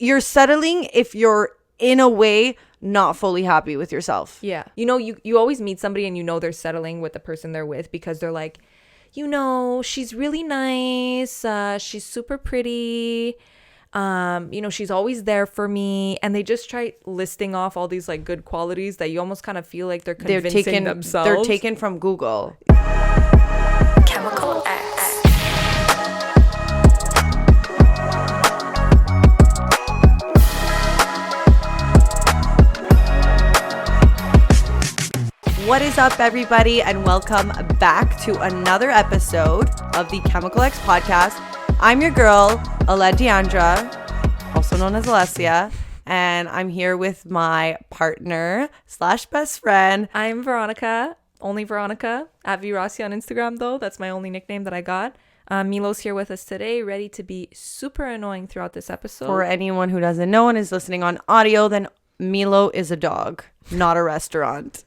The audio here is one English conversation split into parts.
you're settling if you're in a way not fully happy with yourself. Yeah. You know, you always meet somebody and you know they're settling with the person they're with because they're like, you know, she's really nice. She's super pretty. You know, she's always there for me. And they just try listing off all these like good qualities that you almost kind of feel like they're convincing themselves. They're taken from Google. Chemical X. What is up, everybody, and welcome back to another episode of the Chemical X podcast. I'm your girl, Deandra, also known as Alessia, and I'm here with my partner slash best friend. I'm Veronica, only Veronica, at Virasi on Instagram, though. That's my only nickname that I got. Milo's here with us today, ready to be super annoying throughout this episode. For anyone who doesn't know and is listening on audio, then Milo is a dog, not a restaurant.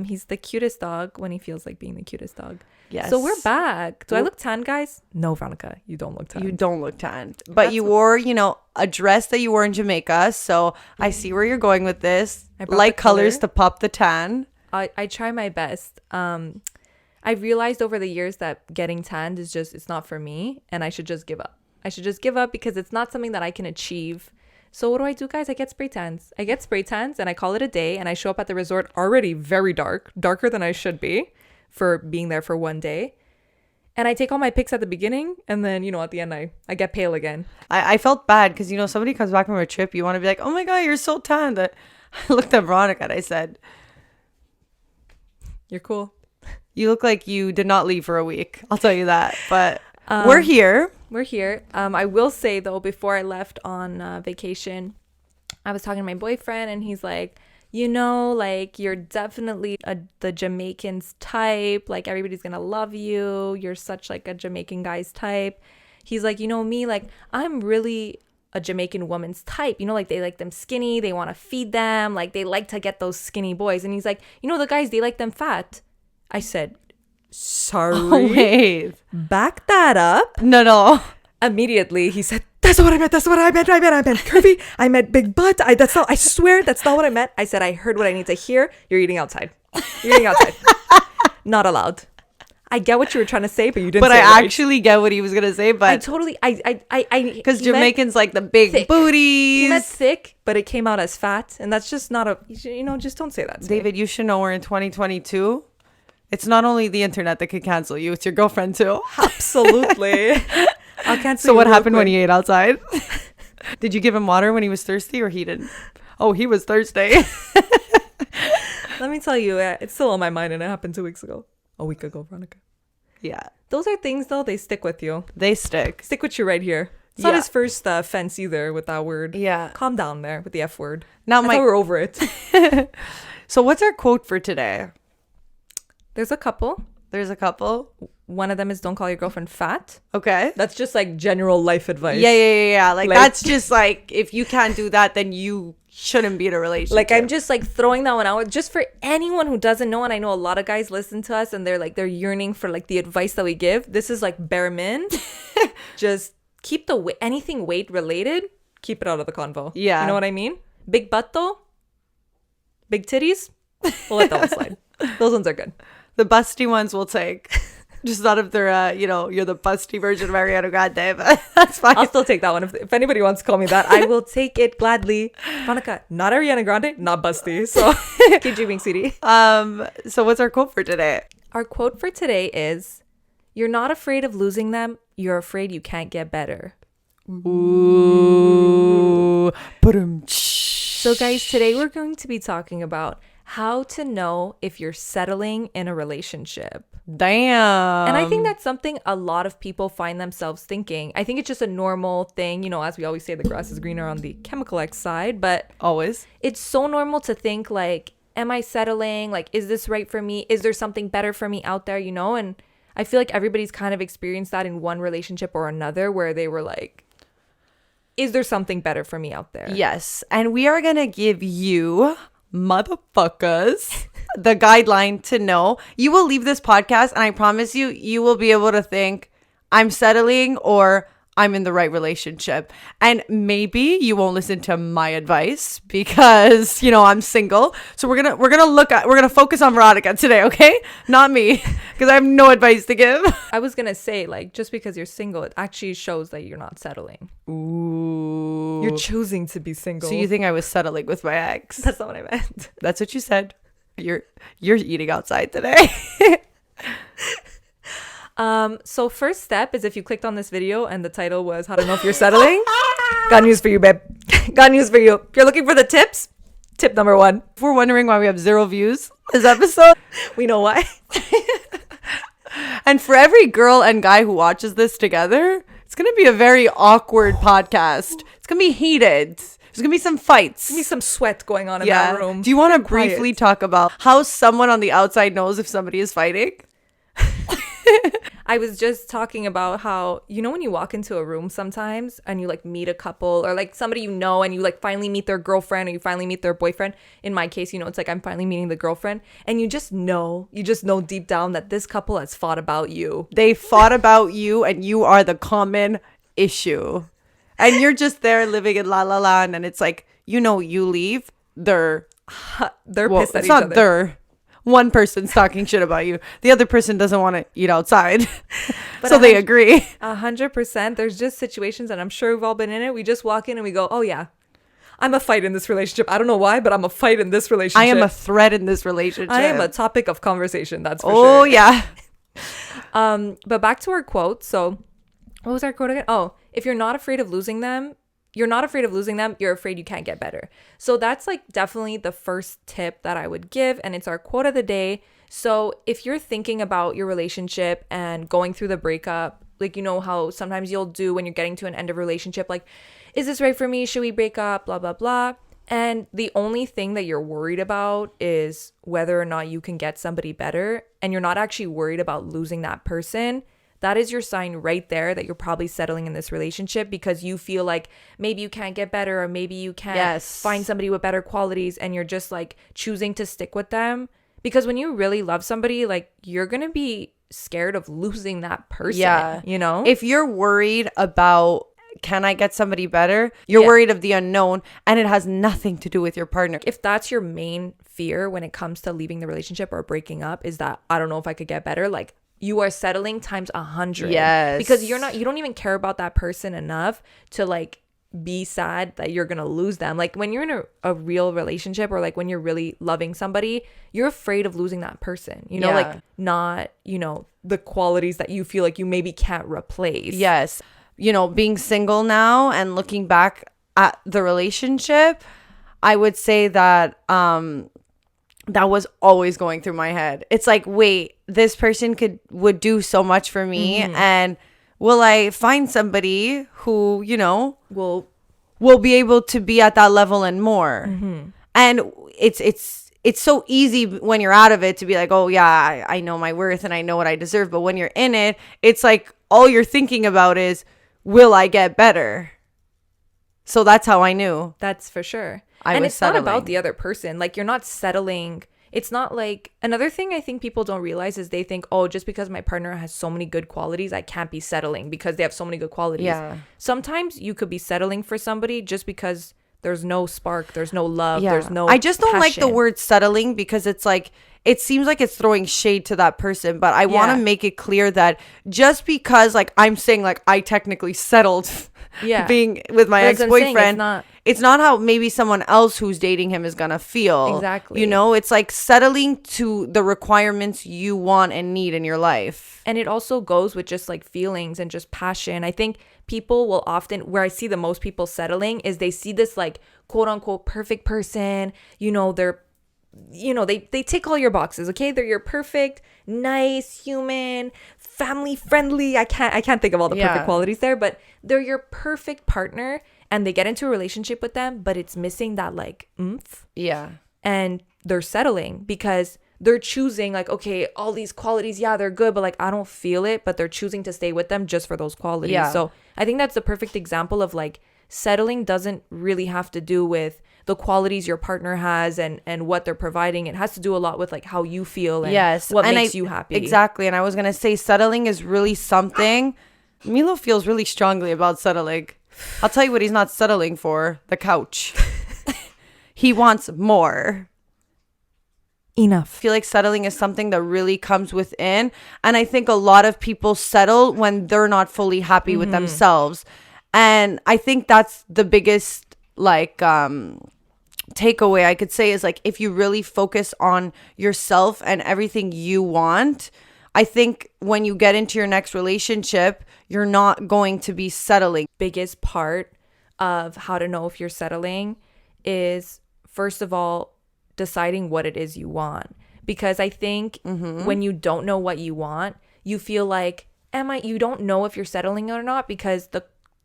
He's the cutest dog when he feels like being the cutest dog. Yes. So we're back. Do I look tan, guys? No, Veronica, you don't look tan. You don't look tan. But you wore, a dress that you wore in Jamaica. So I see where you're going with this. Light colors to pop the tan. I try my best. I've realized over the years that getting tanned is it's not for me, and I should just give up. I should just give up because it's not something that I can achieve. So what do I do, guys? I get spray tans. And I call it a day, and I show up at the resort already very dark, darker than I should be for being there for one day. And I take all my pics at the beginning, and then, at the end, I get pale again. I felt bad because, somebody comes back from a trip, you want to be like, oh my God, you're so tan. I looked at Veronica and I said, you're cool. You look like you did not leave for a week. I'll tell you that. But we're here. I will say, though, before I left on vacation, I was talking to my boyfriend, and he's like, you're definitely the Jamaicans type. Like, everybody's going to love you. You're such like a Jamaican guy's type. He's like, me, like, I'm really a Jamaican woman's type. Like, they like them skinny. They want to feed them. Like, they like to get those skinny boys. And he's like, the guys, they like them fat. I said, sorry. Oh, wait. Back that up. No. Immediately, he said, that's not what I meant. I meant curvy. I meant big butt. I swear that's not what I meant. I said, I heard what I need to hear. You're eating outside. Not allowed. I get what you were trying to say, but you didn't say it right. Actually get what he was going to say, but I totally, because Jamaicans like the big thick. Booties. He meant thick, but it came out as fat. And that's just not just don't say that to David, me. you should know we're in 2022. It's not only the internet that could cancel you, it's your girlfriend too. Absolutely. I'll cancel. So what happened when he ate outside? Did you give him water when he was thirsty, or he didn't? Oh, he was thirsty. Let me tell you, it's still on my mind, and it happened 2 weeks ago. A week ago, Veronica. Yeah. Those are things, though, they stick with you. They stick. Stick with you right here. It's not his first offense either with that word. Yeah. Calm down there with the F word. Now I thought we're over it. So what's our quote for today? There's a couple. One of them is don't call your girlfriend fat. Okay. That's just like general life advice. Yeah. Like that's just like, if you can't do that, then you shouldn't be in a relationship. Like, I'm just like throwing that one out just for anyone who doesn't know. And I know a lot of guys listen to us and they're yearning for like the advice that we give. This is like bare min. Just keep anything weight related, keep it out of the convo. Yeah. You know what I mean? Big butt though, big titties, we'll let that one slide. Those ones are good. The busty ones we'll take. Just not if they're, you're the busty version of Ariana Grande, but that's fine. I'll still take that one. If anybody wants to call me that, I will take it gladly. Veronica, not Ariana Grande, not busty. So keep dreaming, sweetie. So what's our quote for today? Our quote for today is, you're not afraid of losing them. You're afraid you can't get better. Ooh. So guys, today we're going to be talking about how to know if you're settling in a relationship. Damn. And I think that's something a lot of people find themselves thinking. I think it's just a normal thing, as we always say, the grass is greener on the Chemical X side, but always it's so normal to think like, am I settling? Like, is this right for me? Is there something better for me out there? And I feel like everybody's kind of experienced that in one relationship or another where they were like, is there something better for me out there? Yes. And we are going to give you motherfuckers the guideline to know. You will leave this podcast and I promise you will be able to think, I'm settling or I'm in the right relationship. And maybe you won't listen to my advice because, I'm single. So we're gonna focus on Veronica today, okay? Not me, because I have no advice to give. I was gonna say, like, just because you're single, it actually shows that you're not settling. Ooh. You're choosing to be single. So you think I was settling with my ex? That's not what I meant. That's what you said. You're eating outside today. So first step is if you clicked on this video and the title was how to know if you're settling. Got news for you, babe. Got news for you. If you're looking for the tips, tip number 1. If we're wondering why we have 0 views this episode, we know why. And for every girl and guy who watches this together, it's going to be a very awkward podcast. It's going to be heated. There's going to be some fights. There's some sweat going on in that room. Do you want to briefly talk about how someone on the outside knows if somebody is fighting? I was just talking about how, when you walk into a room sometimes and you like meet a couple or like somebody and you like finally meet their girlfriend or you finally meet their boyfriend. In my case, it's like I'm finally meeting the girlfriend and you just know deep down that this couple has fought about you. They fought about you and you are the common issue. And you're just there living in la la la. And then it's like, you leave, they're pissed at it's each not other. they're. One person's talking shit about you. The other person doesn't want to eat outside. But so they agree. 100%. There's just situations, and I'm sure we've all been in it. We just walk in and we go, oh yeah, I'm a fight in this relationship. I don't know why, but I'm a fight in this relationship. I am a threat in this relationship. I am a topic of conversation. That's for sure. Oh, yeah. But back to our quote. So what was our quote again? Oh, if you're not afraid of losing them, you're afraid you can't get better. So that's like definitely the first tip that I would give. And it's our quote of the day. So if you're thinking about your relationship and going through the breakup, like, how sometimes you'll do when you're getting to an end of relationship, like, is this right for me? Should we break up? Blah, blah, blah. And the only thing that you're worried about is whether or not you can get somebody better. And you're not actually worried about losing that person. That is your sign right there that you're probably settling in this relationship because you feel like maybe you can't get better or maybe you can't find somebody with better qualities and you're just like choosing to stick with them. Because when you really love somebody, like you're going to be scared of losing that person, If you're worried about can I get somebody better, you're worried of the unknown and it has nothing to do with your partner. If that's your main fear when it comes to leaving the relationship or breaking up is that I don't know if I could get better, like you are settling times 100. Yes. Because you don't even care about that person enough to like be sad that you're going to lose them. Like when you're in a real relationship or like when you're really loving somebody, you're afraid of losing that person, like not, the qualities that you feel like you maybe can't replace. Yes. Being single now and looking back at the relationship, I would say that, that was always going through my head. It's like, wait, this person would do so much for me. Mm-hmm. And will I find somebody who, will be able to be at that level and more? Mm-hmm. And it's so easy when you're out of it to be like, oh yeah, I know my worth and I know what I deserve. But when you're in it, it's like all you're thinking about is, will I get better? So that's how I knew. That's for sure. And it's settling. Not about the other person. Like you're not settling. It's not like another thing I think people don't realize is they think, oh, just because my partner has so many good qualities, I can't be settling because they have so many good qualities. Yeah. Sometimes you could be settling for somebody just because there's no spark, there's no love, there's no I just don't like passion. the word settling because it's like, it seems like it's throwing shade to that person. But I want to make it clear that just because like I'm saying like I technically settled being with my ex-boyfriend, it's not how maybe someone else who's dating him is gonna feel. Exactly. It's like settling to the requirements you want and need in your life. And it also goes with just like feelings and just passion. I think people will often, where I see the most people settling is they see this like quote unquote perfect person, they're they tick all your boxes, okay? They're your perfect, nice, human, family friendly. I can't think of all the perfect qualities there, but they're your perfect partner and they get into a relationship with them, but it's missing that like oomph. Yeah. And they're settling because they're choosing like, okay, all these qualities, they're good, but like I don't feel it, but they're choosing to stay with them just for those qualities. Yeah. So I think that's the perfect example of like settling doesn't really have to do with the qualities your partner has and what they're providing. It has to do a lot with like how you feel and what makes you happy. Exactly. And I was going to say settling is really something Milo feels really strongly about settling. I'll tell you what he's not settling for: the couch. He wants more. Enough. I feel like settling is something that really comes within. And I think a lot of people settle when they're not fully happy with themselves. And I think that's the biggest like takeaway I could say is like, if you really focus on yourself and everything you want, I think when you get into your next relationship, you're not going to be settling. Biggest part of how to know if you're settling is, first of all, deciding what it is you want. Because I think when you don't know what you want, you feel like, you don't know if you're settling or not, because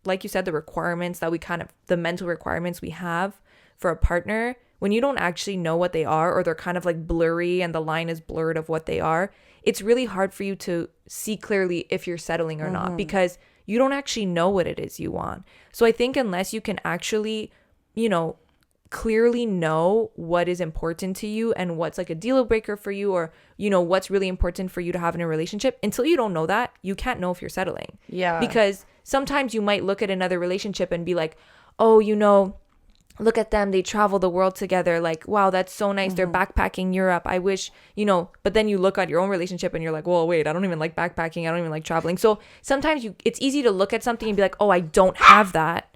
like you said, the requirements that the mental requirements we have for a partner, when you don't actually know what they are, or they're kind of like blurry and the line is blurred of what they are, it's really hard for you to see clearly if you're settling or not, because you don't actually know what it is you want. So I think unless you can actually, clearly know what is important to you and what's like a deal breaker for you, or what's really important for you to have in a relationship, until you don't know that, you can't know if you're settling. Yeah. Because sometimes you might look at another relationship and be like, oh, look at them, they travel the world together, like, wow, that's so nice, they're backpacking Europe, I wish, but then you look at your own relationship and you're like, well, wait, I don't even like backpacking, I don't even like traveling. So sometimes it's easy to look at something and be like, oh, I don't have that,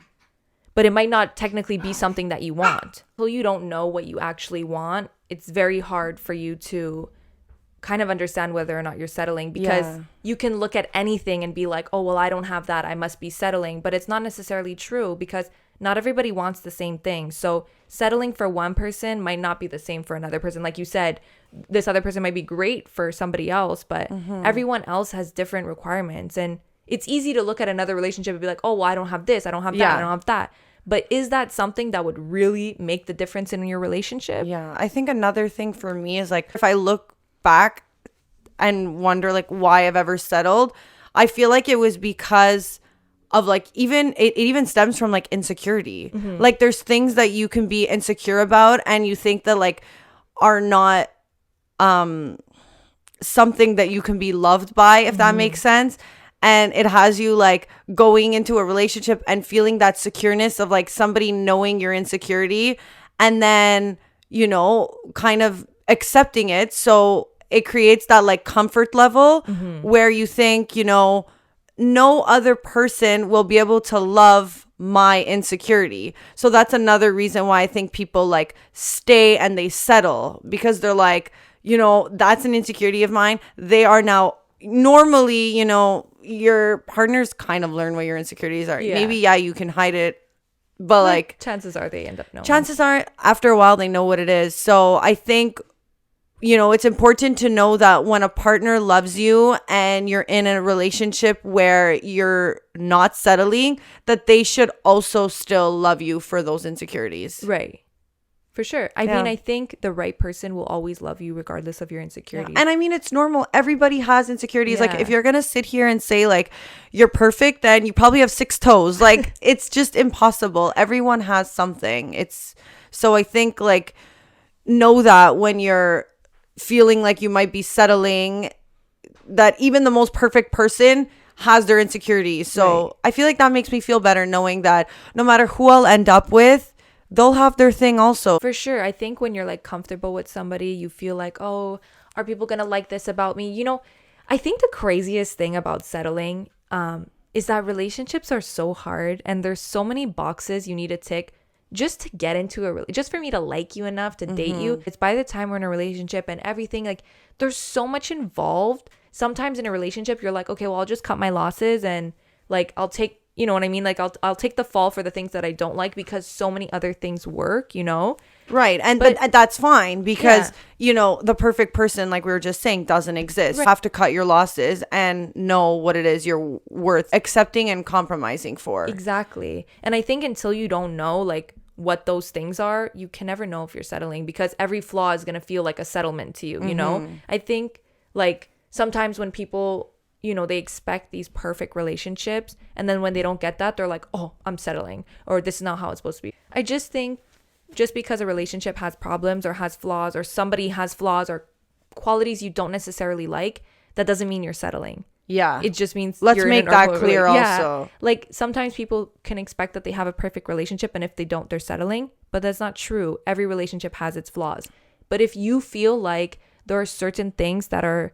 but it might not technically be something that you want. Well, you don't know what you actually want, it's very hard for you to kind of understand whether or not you're settling, because you can look at anything and be like, oh, well, I don't have that, I must be settling. But it's not necessarily true, because not everybody wants the same thing. So settling for one person might not be the same for another person. Like you said, this other person might be great for somebody else, but everyone else has different requirements. And it's easy to look at another relationship and be like, oh, well, I don't have this, I don't have that, I don't have that. But is that something that would really make the difference in your relationship? Yeah. I think another thing for me is like, if I look back and wonder like why I've ever settled, I feel like it was because of like, even it even stems from like insecurity. Like there's things that you can be insecure about and you think that like are not something that you can be loved by, if that makes sense. And it has you like going into a relationship and feeling that secureness of like somebody knowing your insecurity, and then kind of accepting it. So it creates that like comfort level where you think, no other person will be able to love my insecurity. So that's another reason why I think people like stay and they settle, because they're like, that's an insecurity of mine. They are now normally, your partners kind of learn what your insecurities are. Yeah. Maybe, you can hide it, but like chances are they end up knowing. Chances are after a while they know what it is. So I think it's important to know that when a partner loves you and you're in a relationship where you're not settling, that they should also still love you for those insecurities. Right. For sure. I mean, I think the right person will always love you regardless of your insecurities. And I mean, it's normal. Everybody has insecurities. Like if you're going to sit here and say like you're perfect, then you probably have 6 toes. Like it's just impossible. Everyone has something. So I think like know that when you're feeling like you might be settling, that even the most perfect person has their insecurities. So I feel like that makes me feel better knowing that no matter who I'll end up with, they'll have their thing also. For sure. I think when you're like comfortable with somebody, you feel like, oh, are people gonna like this about me? I think the craziest thing about settling is that relationships are so hard, and there's so many boxes you need to tick just to get into just for me to like you enough to date you. It's by the time we're in a relationship and everything, like there's so much involved. Sometimes in a relationship, you're like, okay, well, I'll just cut my losses and like I'll take, you know what I mean? Like I'll take the fall for the things that I don't like, because so many other things work, Right. And but that's fine, because, the perfect person, like we were just saying, doesn't exist. Right. You have to cut your losses and know what it is you're worth accepting and compromising for. Exactly. And I think until you don't know like what those things are, you can never know if you're settling, because every flaw is going to feel like a settlement to you, I think like sometimes when people, they expect these perfect relationships, and then when they don't get that, they're like, oh, I'm settling, or this is not how it's supposed to be. I just think just because a relationship has problems or has flaws, or somebody has flaws or qualities you don't necessarily like, that doesn't mean you're settling. Yeah. It just means let's you're make in an that unquote clear yeah. also. Like sometimes people can expect that they have a perfect relationship, and if they don't, they're settling. But that's not true. Every relationship has its flaws. But if you feel like there are certain things that are,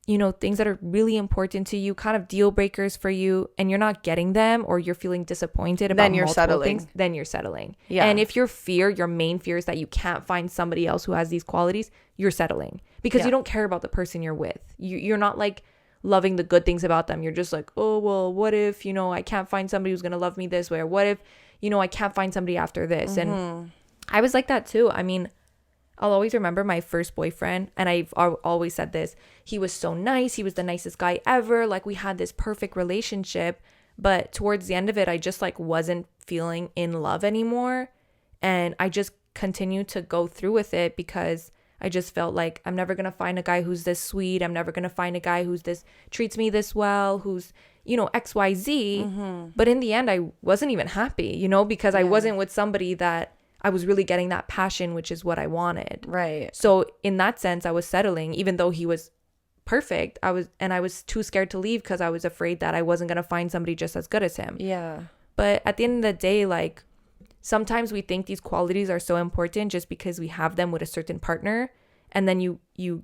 you know, things that are really important to you, kind of deal breakers for you, and you're not getting them, or you're feeling disappointed about Then you're multiple settling. things, then you're settling. Yeah. And if your main fear is that you can't find somebody else who has these qualities, you're settling because you don't care about the person you're with. You're not like loving the good things about them. You're just like, oh, well, what if, you know, I can't find somebody who's going to love me this way? Or what if, you know, I can't find somebody after this? And I was like that too. I mean, I'll always remember my first boyfriend, and I've always said this. He was so nice. He was the nicest guy ever. Like we had this perfect relationship, but towards the end of it, I just like wasn't feeling in love anymore. And I just continued to go through with it because I just felt like I'm never going to find a guy who's this sweet. I'm never going to find a guy who's this treats me this well, who's, you know, XYZ. But in the end, I wasn't even happy, you know, because I wasn't with somebody that I was really getting that passion, which is what I wanted. Right. So in that sense, I was settling, even though he was perfect. I was too scared to leave because I was afraid that I wasn't going to find somebody just as good as him. Yeah. But at the end of the day, like sometimes we think these qualities are so important just because we have them with a certain partner, and then you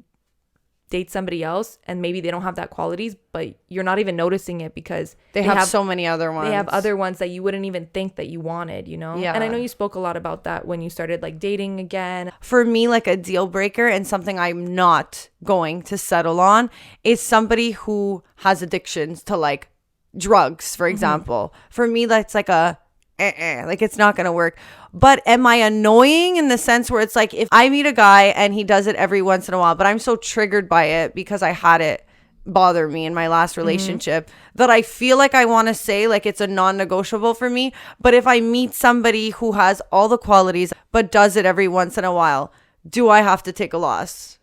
date somebody else and maybe they don't have that qualities, but you're not even noticing it because they have so many other ones. They have other ones that you wouldn't even think that you wanted, you know? Yeah. And I know you spoke a lot about that when you started like dating again. For me, like a deal breaker and something I'm not going to settle on is somebody who has addictions to like drugs, for example. For me, that's like a like it's not gonna work. But am I annoying in the sense where it's like if I meet a guy and he does it every once in a while, but I'm so triggered by it because I had it bother me in my last relationship that I feel like I want to say like it's a non-negotiable for me. But if I meet somebody who has all the qualities but does it every once in a while, do I have to take a loss?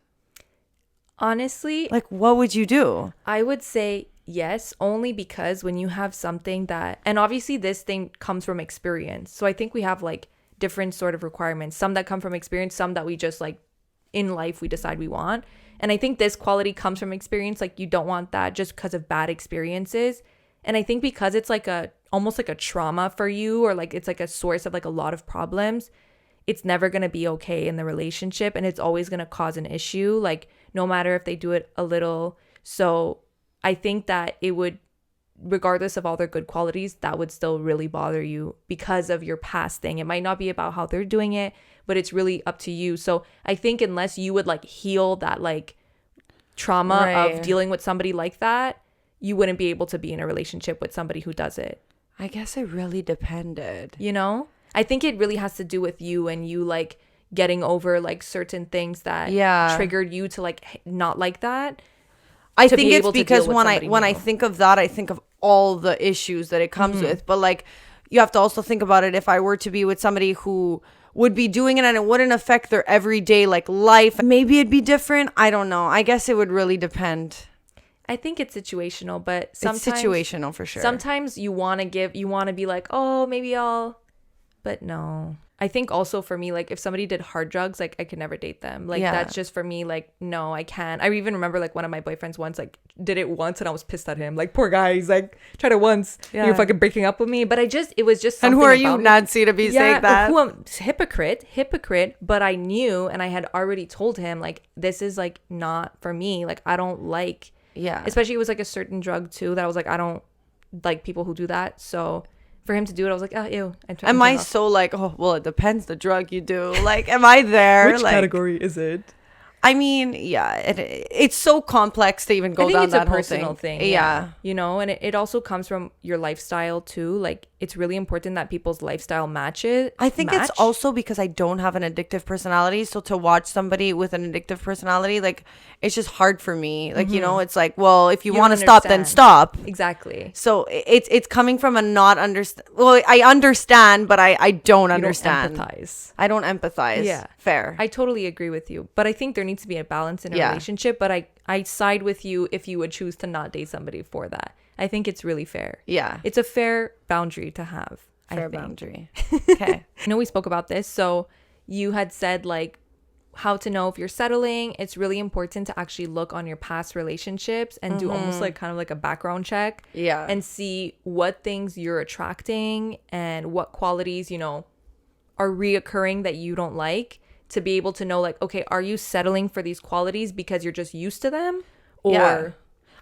Honestly, Like, what would you do? I would say yes, only because when you have something that, and obviously this thing comes from experience. So I think we have like different sort of requirements, some that come from experience, some that we just like in life we decide we want. And I think this quality comes from experience. Like you don't want that just because of bad experiences. And I think because it's like almost like a trauma for you, or like it's like a source of like a lot of problems, it's never going to be okay in the relationship, and it's always going to cause an issue, like no matter if they do it a little. So I think that it would, regardless of all their good qualities, that would still really bother you because of your past thing. It might not be about how they're doing it, but it's really up to you. So I think unless you would like heal that like trauma of dealing with somebody like that, you wouldn't be able to be in a relationship with somebody who does it. I guess it really depended. You know? I think it really has to do with you and you like getting over like certain things that triggered you to like not like that. I think it's because when I think of that, I think of all the issues that it comes with. But like, you have to also think about it. If I were to be with somebody who would be doing it and it wouldn't affect their everyday like life, maybe it'd be different. I don't know. I guess it would really depend. I think it's situational, but sometimes it's situational for sure. Sometimes you want to be like, oh, maybe but no. I think also for me, like if somebody did hard drugs, like I could never date them. Like that's just for me, like, no, I can't. I even remember like one of my boyfriends once like did it once and I was pissed at him. Like, poor guy, he's like tried it once. Yeah. You're fucking breaking up with me. But it was just something. And who are you, Nancy, to be saying that? Hypocrite. But I knew, and I had already told him like, this is like not for me. Like I don't like, especially it was like a certain drug too that I was like, I don't like people who do that. So for him to do it, I was like, oh, ew. Am I so like, oh, well, it depends the drug you do. Like, am I there? Which like, category is it? I mean, yeah, it's so complex to even go down that whole thing. I think it's a personal thing. Yeah. You know, and it also comes from your lifestyle too. Like, it's really important that people's lifestyle matches. I think it's also because I don't have an addictive personality. So to watch somebody with an addictive personality, like, it's just hard for me. Like, you know, it's like, well, if you want to stop, then stop. Exactly. So it's coming from a not understand. Well, I understand, but I don't understand. Don't empathize. I don't empathize. Yeah. Fair. I totally agree with you. But I think there needs to be a balance in a relationship. But I side with you if you would choose to not date somebody for that. I think it's really fair. Yeah. It's a fair boundary to have. Fair boundary. Okay. I know we spoke about this. So you had said like how to know if you're settling, it's really important to actually look on your past relationships and do almost like kind of like a background check. Yeah. And see what things you're attracting and what qualities, are reoccurring that you don't like, to be able to know, like, okay, are you settling for these qualities because you're just used to them? Or Yeah.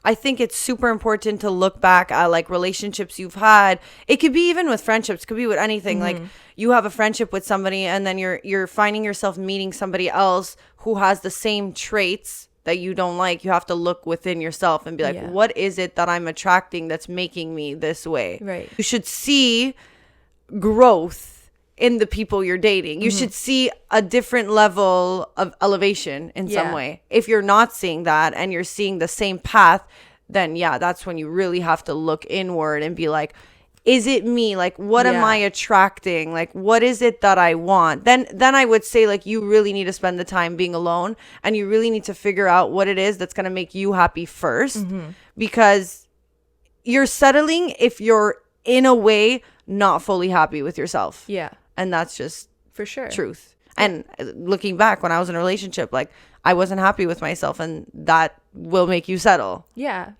I think it's super important to look back at like relationships you've had. It could be even with friendships, could be with anything. Like you have a friendship with somebody and then you're finding yourself meeting somebody else who has the same traits that you don't like. You have to look within yourself and be like, what is it that I'm attracting that's making me this way? Right. You should see growth in the people you're dating. You should see a different level of elevation in some way. If you're not seeing that and you're seeing the same path, then that's when you really have to look inward and be like, is it me? Like, what am I attracting? Like, what is it that I want? Then I would say, like, you really need to spend the time being alone and you really need to figure out what it is that's going to make you happy first, because you're settling if you're in a way not fully happy with yourself. Yeah. And that's just For sure. truth. And looking back, when I was in a relationship, like I wasn't happy with myself, and that will make you settle. Yeah.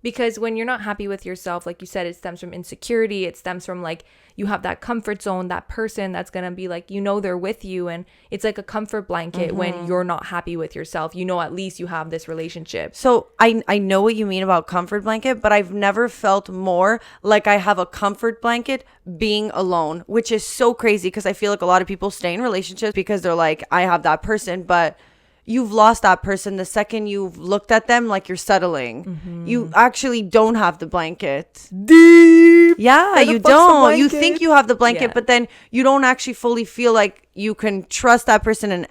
Because when you're not happy with yourself, like you said, it stems from insecurity. It stems from like you have that comfort zone, that person that's going to be like, they're with you. And it's like a comfort blanket when you're not happy with yourself. At least you have this relationship. So I know what you mean about comfort blanket, but I've never felt more like I have a comfort blanket being alone, which is so crazy because I feel like a lot of people stay in relationships because they're like, I have that person, but you've lost that person the second you've looked at them like you're settling. You actually don't have the blanket. Deep. Yeah, you don't. You think you have the blanket, but then you don't actually fully feel like you can trust that person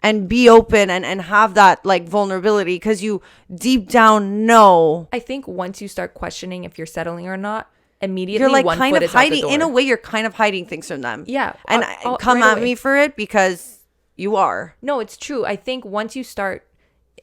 and be open and have that like vulnerability, because you deep down know. I think once you start questioning if you're settling or not, immediately you're like one kind foot of is out the hiding. door. In a way, you're kind of hiding things from them. Yeah. And come right at away. me for it, because you are. No, it's true. I think once you start,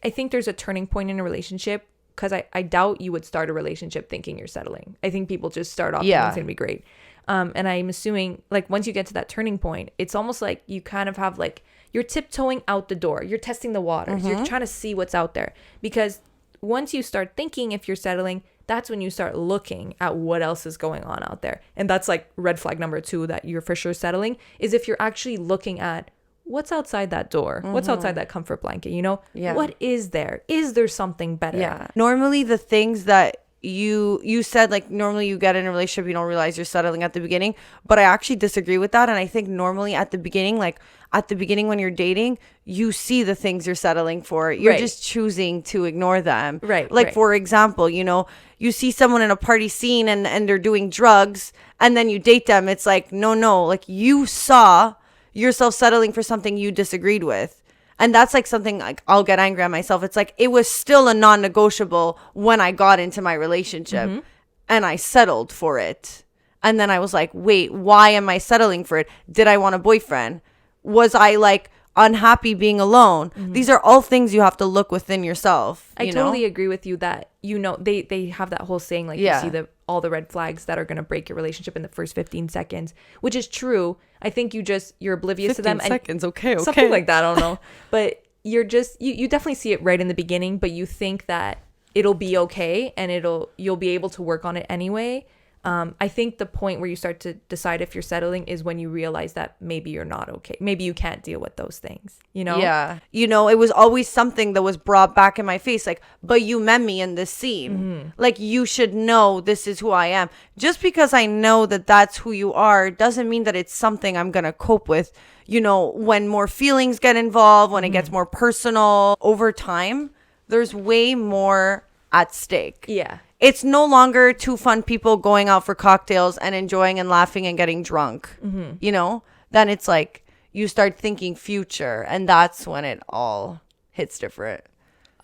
I think there's a turning point in a relationship, because I doubt you would start a relationship thinking you're settling. I think people just start off thinking it's going to be great. And I'm assuming like once you get to that turning point, it's almost like you kind of have like, you're tiptoeing out the door. You're testing the waters. You're trying to see what's out there. Because once you start thinking if you're settling, that's when you start looking at what else is going on out there. And that's like red flag number 2 that you're for sure settling, is if you're actually looking at what's outside that door, what's outside that comfort blanket, what is there? Is there something better? Yeah. Normally the things that you said, like normally you get in a relationship, you don't realize you're settling at the beginning, but I actually disagree with that. And I think normally at the beginning, when you're dating, you see the things you're settling for. You're just choosing to ignore them. Right. Like for example, you see someone in a party scene and they're doing drugs, and then you date them. It's like, no, like you saw yourself settling for something you disagreed with. And that's like something like I'll get angry at myself. It's like it was still a non-negotiable when I got into my relationship and I settled for it. And then I was like, wait, why am I settling for it? Did I want a boyfriend? Was I like unhappy being alone? These are all things you have to look within yourself. I totally agree with you that, they have that whole saying, like you see all the red flags that are going to break your relationship in the first 15 seconds, which is true. I think you're oblivious to them. 15 seconds. Okay. Something like that. I don't know. But you're just, you definitely see it right in the beginning, but you think that it'll be okay and you'll be able to work on it anyway. I think the point where you start to decide if you're settling is when you realize that maybe you're not okay. Maybe you can't deal with those things, Yeah. It was always something that was brought back in my face. Like, but you met me in this scene. Like, you should know this is who I am. Just because I know that that's who you are doesn't mean that it's something I'm going to cope with. When more feelings get involved, when it gets more personal over time, there's way more at stake. Yeah. It's no longer two fun people going out for cocktails and enjoying and laughing and getting drunk. Then it's like you start thinking future, and that's when it all hits different.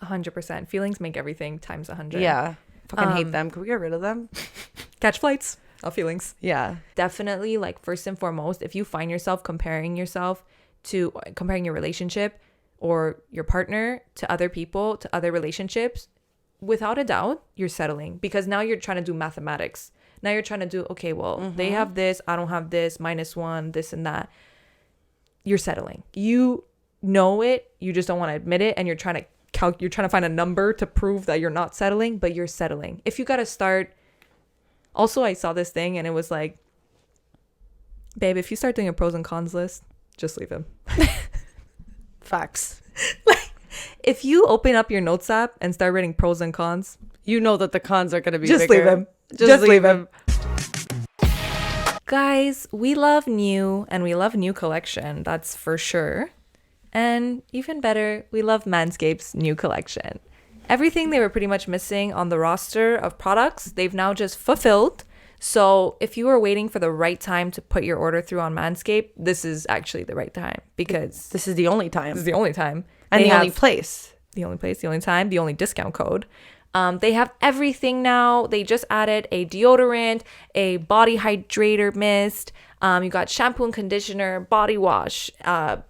100%. Feelings make everything times 100. Yeah. Fucking hate them. Can we get rid of them? Catch flights of feelings. Yeah. Definitely, like, first and foremost, if you find yourself comparing your relationship or your partner to other people, to other relationships, without a doubt, you're settling, because now you're trying to do mathematics. Now you're trying to do, okay, well, they have this, I don't have this, -1, this and that. You're settling. You know it, you just don't want to admit it, and you're trying to find a number to prove that you're not settling, but you're settling. If you got to start. Also, I saw this thing and it was like, babe, if you start doing a pros and cons list, just leave him. Facts. Like, if you open up your notes app and start writing pros and cons, you know that the cons are going to be just bigger. leave him. Just leave him. Guys, we love new and we love new collection. That's for sure. And even better, we love Manscaped's new collection. Everything they were pretty much missing on the roster of products, they've now just fulfilled. So if you were waiting for the right time to put your order through on Manscaped, this is actually the right time, because this is the only time. This is the only time. And the only place. The only place, the only time, the only discount code. They have everything now. They just added a deodorant, a body hydrator mist. You got shampoo and conditioner, body wash,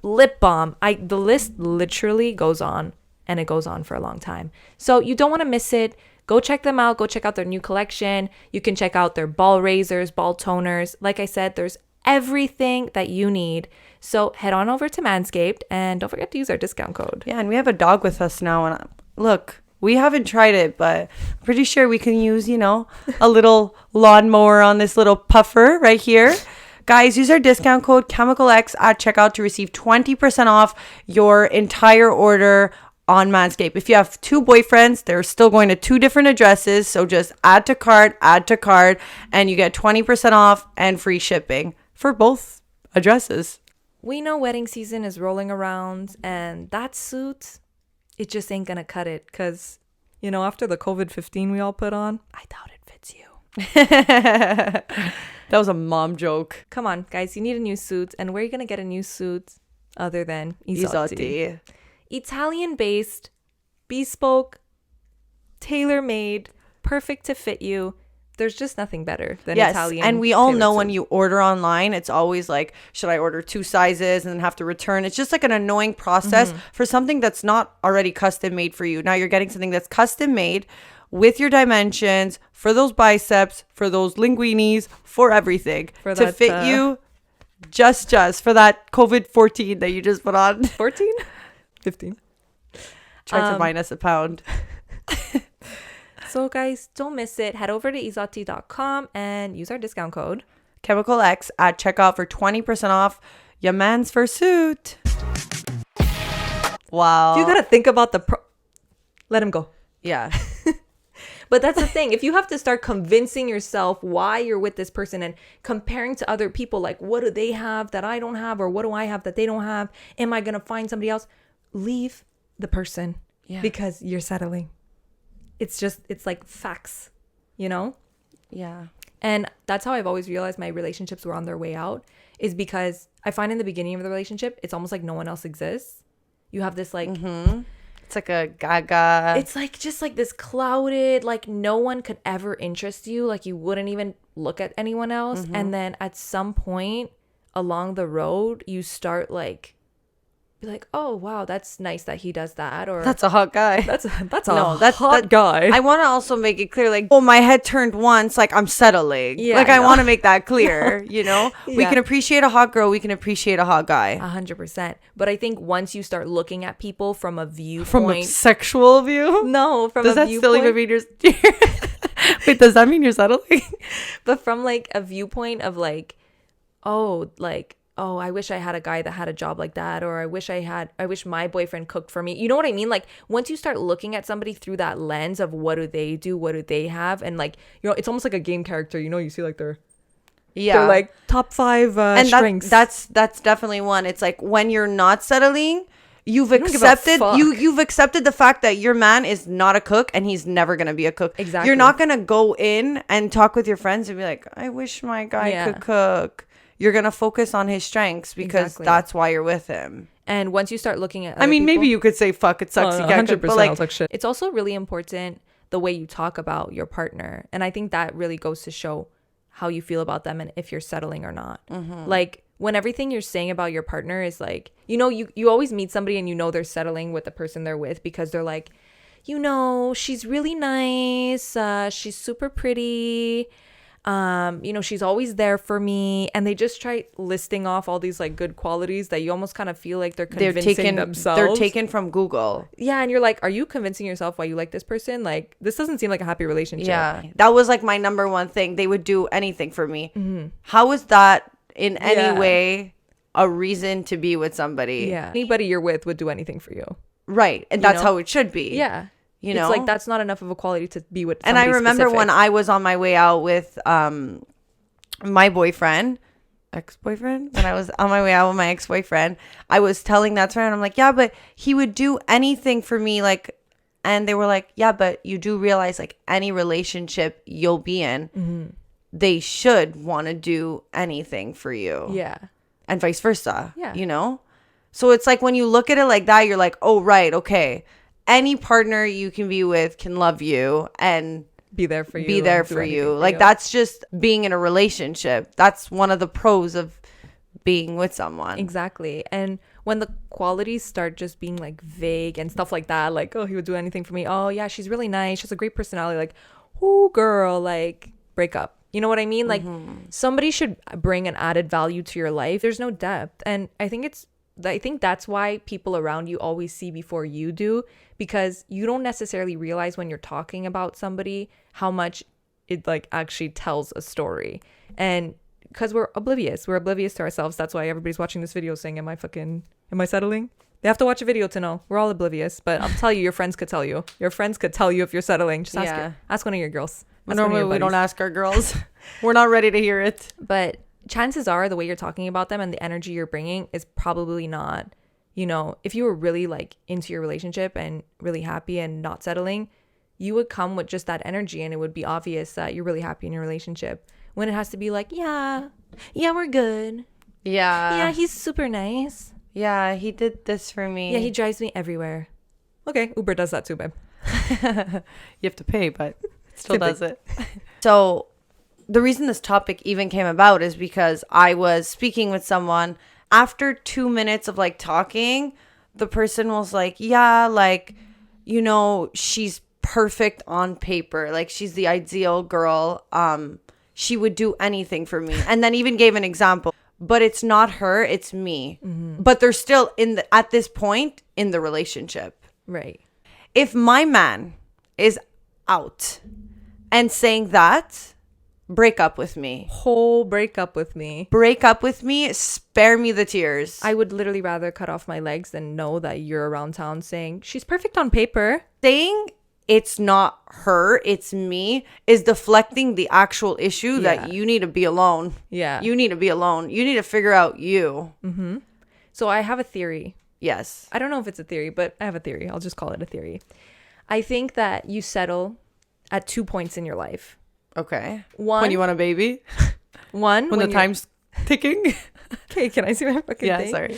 lip balm. The list literally goes on. And it goes on for a long time. So you don't want to miss it. Go check them out. Go check out their new collection. You can check out their ball razors, ball toners. Like I said, there's everything that you need. So head on over to Manscaped and don't forget to use our discount code. Yeah, and we have a dog with us now. And look, we haven't tried it, but I'm pretty sure we can use, a little lawnmower on this little puffer right here. Guys, use our discount code ChemicalX at checkout to receive 20% off your entire order on Manscaped. If you have 2 boyfriends, they're still going to 2 different addresses. So just add to cart, and you get 20% off and free shipping for both addresses. We know wedding season is rolling around, and that suit, it just ain't gonna cut it. Because, after the COVID-15 we all put on, I doubt it fits you. That was a mom joke. Come on, guys, you need a new suit. And where are you gonna get a new suit other than Isotti? Italian-based, bespoke, tailor-made, perfect to fit you. There's just nothing better than Italian. And we all know when you order online, it's always like, should I order 2 sizes and then have to return? It's just like an annoying process for something that's not already custom made for you. Now you're getting something that's custom made with your dimensions, for those biceps, for those linguinis, for everything. To fit you, just for that COVID-14 that you just put on. 14? 15. Try to minus a pound. So guys, don't miss it. Head over to isotti.com and use our discount code ChemicalX at checkout for 20% off your man's fursuit. Wow. You gotta think about let him go. Yeah. But that's the thing. If you have to start convincing yourself why you're with this person and comparing to other people, like, what do they have that I don't have? Or what do I have that they don't have? Am I going to find somebody else? Leave the person because you're settling. It's like facts, Yeah. And that's how I've always realized my relationships were on their way out, is because I find in the beginning of the relationship, it's almost like no one else exists. You have this like... It's like a gaga. It's like just like this clouded, like no one could ever interest you. Like you wouldn't even look at anyone else. And then at some point along the road, you start like, be like, oh wow, that's nice that he does that, or that's a hot guy. That's a hot guy. I want to also make it clear, like, oh, my head turned once, like I'm settling. Yeah, like I want to make that clear. We can appreciate a hot girl, we can appreciate a hot guy. 100%. But I think once you start looking at people from a viewpoint, from a sexual view, no, from does a that viewpoint, still even mean you're wait? Does that mean you're settling? But from like a viewpoint of like, oh, I wish I had a guy that had a job like that, or I wish my boyfriend cooked for me. You know what I mean? Like once you start looking at somebody through that lens of what do they do, what do they have, and like, it's almost like a game character. You see like they're like top 5 and strengths. That's definitely one. It's like when you're not settling, you've accepted the fact that your man is not a cook and he's never gonna be a cook. Exactly. You're not gonna go in and talk with your friends and be like, I wish my guy could cook. You're going to focus on his strengths because that's why you're with him. And once you start looking at maybe you could say, fuck, it sucks. You can't 100%, cook, but like, I'll talk shit. It's also really important the way you talk about your partner. And I think that really goes to show how you feel about them and if you're settling or not. Like when everything you're saying about your partner is like, you always meet somebody and they're settling with the person they're with because they're like, she's really nice. She's super pretty. She's always there for me. And they just try listing off all these like good qualities that you almost kind of feel like they're convincing themselves. They're taken from Google. Yeah, and you're like, are you convincing yourself why you like this person? Like, this doesn't seem like a happy relationship. Yeah, that was like my number one thing. They would do anything for me. How is that in any way a reason to be with somebody? Yeah, anybody you're with would do anything for you. Right, and that's how it should be. Yeah. You know, it's like that's not enough of a quality to be with somebody. And I remember specific. when I was on my way out with my ex-boyfriend, when I was on my way out with my ex-boyfriend, I was telling that to her, and I'm like, yeah, but he would do anything for me, like, and they were like, yeah, but you do realize like any relationship you'll be in, they should want to do anything for you. Yeah. And vice versa. Yeah. You know? So it's like when you look at it like that, you're like, oh, right, okay. Any partner you can be with can love you and be there for you. Like that's just being in a relationship. That's one of the pros of being with someone. Exactly. And when the qualities start just being like vague and stuff like that, like, oh, he would do anything for me. Oh yeah, she's really nice. She has a great personality. Like, oh girl, like break up. You know what I mean? Like somebody should bring an added value to your life. There's no depth. And I think that's why people around you always see before you do, because you don't necessarily realize when you're talking about somebody how much it like actually tells a story. And because we're oblivious to ourselves. That's why everybody's watching this video saying, am I settling? They have to watch a video to know. We're all oblivious, but I'll tell you, your friends could tell you. Your friends could tell you if you're settling. Just ask one of your girls. Normally we don't ask our girls. We're not ready to hear it. But chances are the way you're talking about them and the energy you're bringing is probably not, if you were really like into your relationship and really happy and not settling, you would come with just that energy and it would be obvious that you're really happy in your relationship. When it has to be like, yeah, we're good. Yeah, he's super nice. Yeah, he did this for me. Yeah, he drives me everywhere. Okay, Uber does that too, babe. You have to pay, but it still does it. So the reason this topic even came about is because I was speaking with someone. After 2 minutes of like talking, the person was like, yeah, like, she's perfect on paper. Like she's the ideal girl. She would do anything for me. And then even gave an example. But it's not her, it's me. But they're still at this point in the relationship. Right. If my man is out and saying that, break up with me. Break up with me. Break up with me. Spare me the tears. I would literally rather cut off my legs than know that you're around town saying, she's perfect on paper. Saying it's not her, it's me, is deflecting the actual issue that you need to be alone. Yeah. You need to be alone. You need to figure out you. So I have a theory. Yes. I don't know if it's a theory, but I have a theory. I'll just call it a theory. I think that you settle at 2 points in your life. Okay. One. When you want a baby? One. When the time's ticking? Okay, can I see my fucking thing? Yeah, sorry.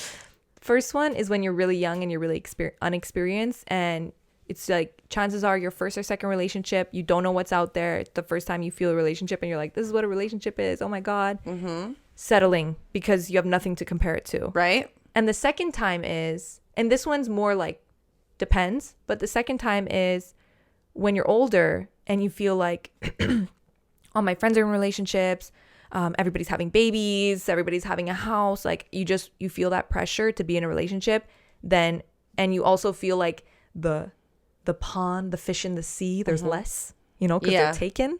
First one is when you're really young and you're really unexperienced, and it's like chances are your first or second relationship, you don't know what's out there. It's the first time you feel a relationship and you're like, this is what a relationship is. Oh my God. Settling because you have nothing to compare it to. Right. And the second time is, and this one's more like depends, but the second time is when you're older and you feel like all my friends are in relationships, everybody's having babies, everybody's having a house, like you feel that pressure to be in a relationship, then, and you also feel like the pond, the fish in the sea, there's less, because they're taken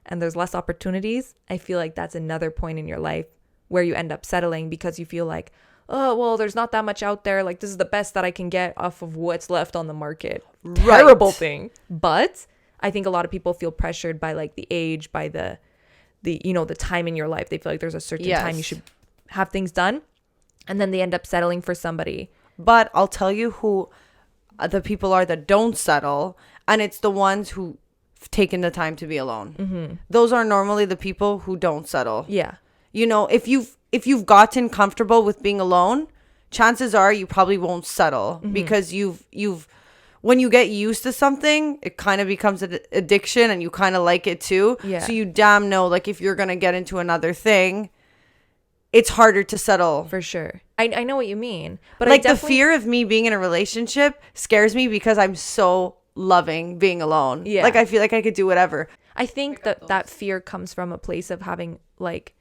and there's less opportunities. I feel like that's another point in your life where you end up settling because you feel like, oh, well, there's not that much out there. Like, this is the best that I can get off of what's left on the market. Right. Terrible thing. But I think a lot of people feel pressured by like the age, by the time in your life. They feel like there's a certain time you should have things done. And then they end up settling for somebody. But I'll tell you who the people are that don't settle. And it's the ones who've taken the time to be alone. Those are normally the people who don't settle. Yeah. If you've gotten comfortable with being alone, chances are you probably won't settle because when you get used to something, it kind of becomes an addiction and you kind of like it too. Yeah. So you damn know, like if you're going to get into another thing, it's harder to settle. For sure. I know what you mean. But like the fear of me being in a relationship scares me because I'm so loving being alone. Yeah. Like I feel like I could do whatever. I think that fear comes from a place of having like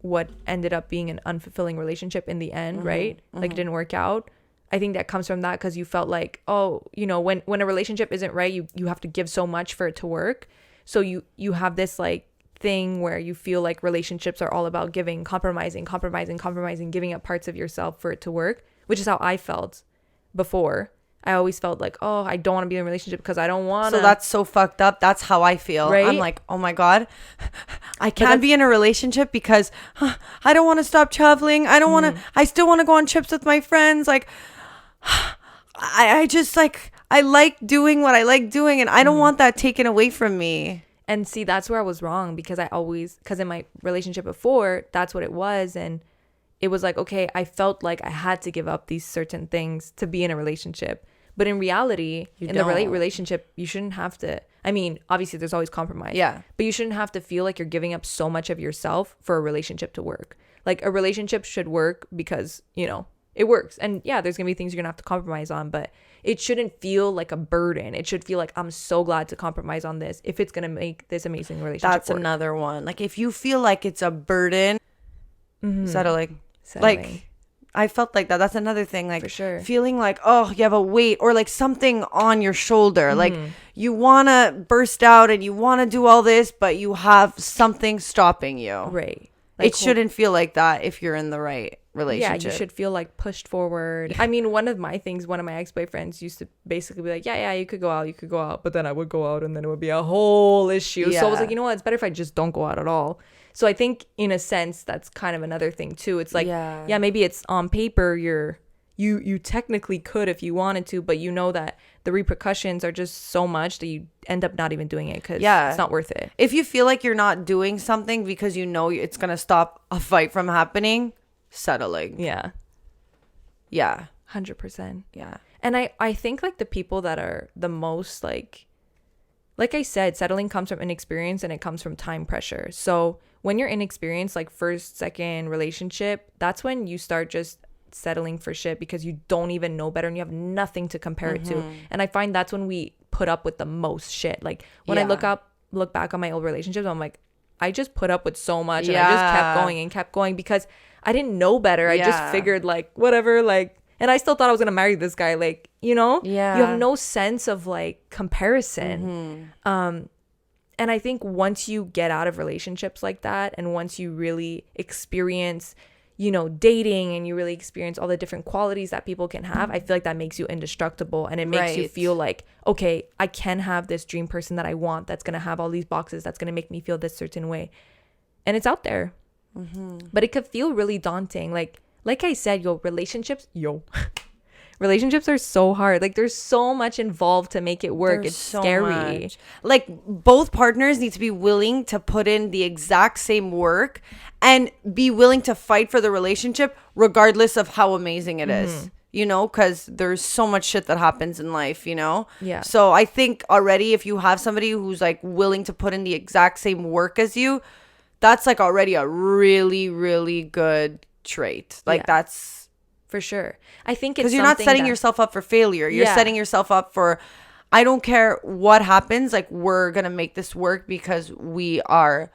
what ended up being an unfulfilling relationship in the end, right? Like it didn't work out. I think that comes from that because you felt like, oh, you know, when a relationship isn't right, you have to give so much for it to work. So you have this like thing where you feel like relationships are all about giving, compromising, giving up parts of yourself for it to work, which is how I felt before. I always felt like, oh, I don't want to be in a relationship because I don't want to. So that's so fucked up. That's how I feel. Right? I'm like, oh my God, I can't be in a relationship because I don't want to stop traveling. I don't want to, I still want to go on trips with my friends. Like, I just like, I like doing what I like doing and I don't want that taken away from me. And see, that's where I was wrong because in my relationship before, that's what it was. And it was like, okay, I felt like I had to give up these certain things to be in a relationship. But in reality, the relationship, you shouldn't have to. I mean, obviously, there's always compromise. Yeah. But you shouldn't have to feel like you're giving up so much of yourself for a relationship to work. Like a relationship should work because, you know, it works. And yeah, there's going to be things you're going to have to compromise on. But it shouldn't feel like a burden. It should feel like I'm so glad to compromise on this if it's going to make this amazing relationship That's work. another one. Like if you feel like it's a burden, settling. Like I felt like that. That's another thing. Like for sure. Feeling like, oh, you have a weight or like something on your shoulder. Like you want to burst out and you want to do all this, but you have something stopping you. Right. Like it shouldn't feel like that if you're in the right relationship. Yeah, you should feel like pushed forward. I mean, one of my ex-boyfriends used to basically be like, yeah, you could go out. But then I would go out and then it would be a whole issue. Yeah. So I was like, you know what? It's better if I just don't go out at all. So I think in a sense, that's kind of another thing too. It's like, yeah maybe it's on paper, you technically could if you wanted to, but you know that the repercussions are just so much that you end up not even doing it because it's not worth it. If you feel like you're not doing something because you know it's going to stop a fight from happening, settling. Yeah. 100%. Yeah. And I think like the people that are the most like I said, settling comes from inexperience and it comes from time pressure. So when you're inexperienced, like first, second relationship, that's when you start just settling for shit because you don't even know better and you have nothing to compare it to. And I find that's when we put up with the most shit. Like when I look back on my old relationships, I'm like, I just put up with so much and I just kept going because I didn't know better. I just figured like whatever, like, and I still thought I was gonna marry this guy, like, you know. You have no sense of like comparison. And I think once you get out of relationships like that and once you really experience, you know, dating and you really experience all the different qualities that people can have, I feel like that makes you indestructible and it makes you feel like, okay, I can have this dream person that I want that's going to have all these boxes, that's going to make me feel this certain way. And it's out there. But it could feel really daunting. Like I said, relationships are so hard. Like there's so much involved to make it work. It's so scary. Much. Like both partners need to be willing to put in the exact same work and be willing to fight for the relationship regardless of how amazing it is, you know, because there's so much shit that happens in life, you know? Yeah. So I think already if you have somebody who's like willing to put in the exact same work as you, that's like already a really, really good trait. Like that's... For sure. I think it's because you're not setting yourself up for failure. You're setting yourself up for, I don't care what happens. Like we're going to make this work because we are